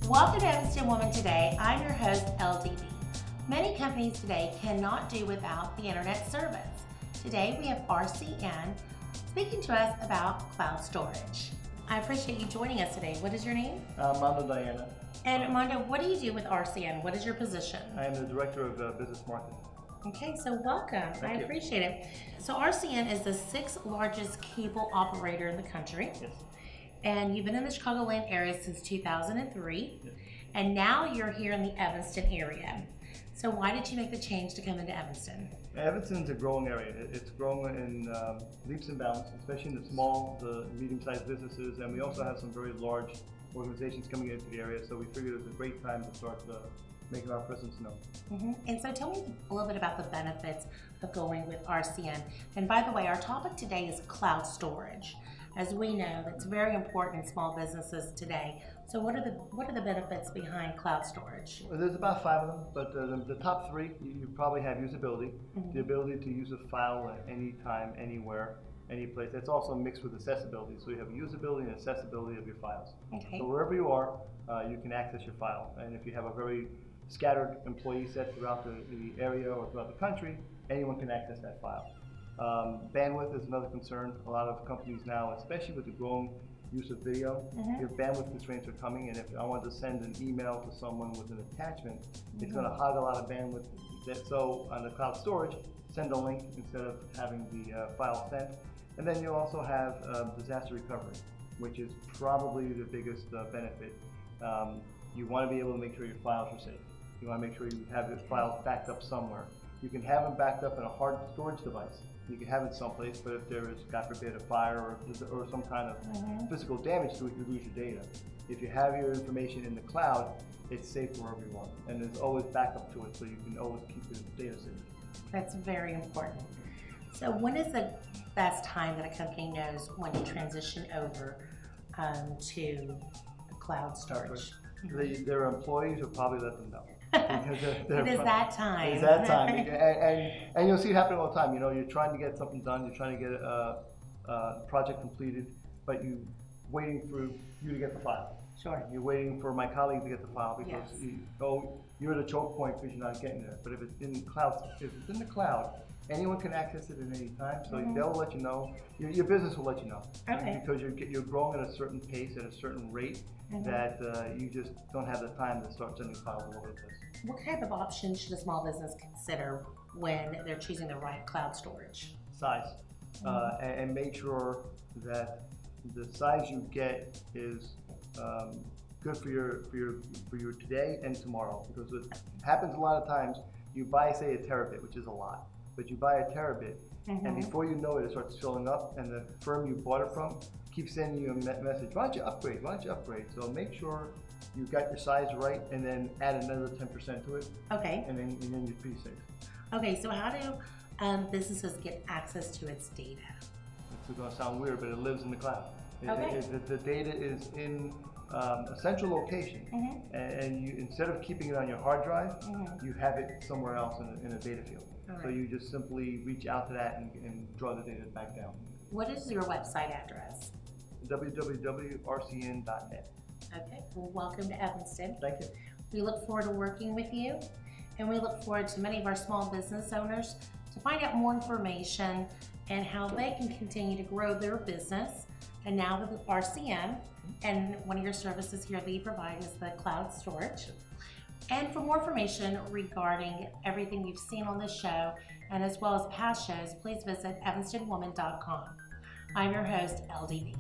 Welcome to Evanston Woman Today. I'm your host, LDB. Many companies today cannot do without the internet service. Today we have RCN speaking to us about cloud storage. I appreciate you joining us today. What is your name? Armando Diana. And Armando, what do you do with RCN? What is your position? I am the Director of Business Marketing. Okay, so welcome. I appreciate it. So RCN is the 6th largest cable operator in the country. Yes. And you've been in the Chicagoland area since 2003. Yes. And now you're here in the Evanston area. So why did you make the change to come into Evanston? Evanston's a growing area. It's growing in leaps and bounds, especially in the small, the medium-sized businesses, and we also have some very large organizations coming into the area, so we figured it was a great time to start making our presence known. And so tell me a little bit about the benefits of going with RCN. And by the way, our topic today is cloud storage. As we know, that's very important in small businesses today. So what are the benefits behind cloud storage? Well, there's about 5 of them, but the top 3, you probably have usability, the ability to use a file at any time, anywhere, any place. That's also mixed with accessibility. So you have usability and accessibility of your files. Okay. So wherever you are, you can access your file. And if you have a very scattered employee set throughout the area or throughout the country, anyone can access that file. Bandwidth is another concern. A lot of companies now, especially with the growing use of video, your bandwidth constraints are coming, and if I want to send an email to someone with an attachment, it's going to hog a lot of bandwidth. So on the cloud storage, send a link instead of having the file sent. And then you also have disaster recovery, which is probably the biggest benefit. You want to be able to make sure your files are safe. You want to make sure you have your files backed up somewhere. You can have them backed up in a hard storage device. You can have it someplace, but if there is, God forbid, a fire or some kind of physical damage to it, you lose your data. If you have your information in the cloud, it's safe wherever you want. And there's always backup to it, so you can always keep your data safe. That's very important. So when is the best time that a company knows when to transition over to cloud storage? Their employees will probably let them know. It is that time. It's that time. and you'll see it happening all the time. You know, you're trying to get something done, you're trying to get a project completed, but you're waiting for you to get the file. Sure. You're waiting for my colleague to get the file because you're at a choke point because you're not getting there. But if it's in the cloud, anyone can access it at any time, so they'll let you know. Your business will let you know. Okay. Because you're growing at a certain pace, at a certain rate, that you just don't have the time to start sending files all over the place. What kind of options should a small business consider when they're choosing the right cloud storage? Size, and make sure that the size you get is good for your today and tomorrow. Because what happens a lot of times, you buy, say, a terabit, which is a lot, but you buy a terabit, and before you know it, it starts filling up, and the firm you bought it from keeps sending you a message, why don't you upgrade, why don't you upgrade? So make sure you got your size right, and then add another 10% to it. Okay. And then you're pretty safe. Okay, so how do businesses get access to its data? It's going to sound weird, but it lives in the cloud. Okay. The data is in a central location, and you, instead of keeping it on your hard drive, you have it somewhere else in a data field. So you just simply reach out to that and draw the data back down. What is your website address? www.rcn.net. Okay, well, welcome to Evanston. Thank you. We look forward to working with you, and we look forward to many of our small business owners to find out more information and how they can continue to grow their business. And now with RCN, and one of your services here that you provide is the cloud storage. And for more information regarding everything you've seen on this show, and as well as past shows, please visit evanstonwoman.com. I'm your host, LDB.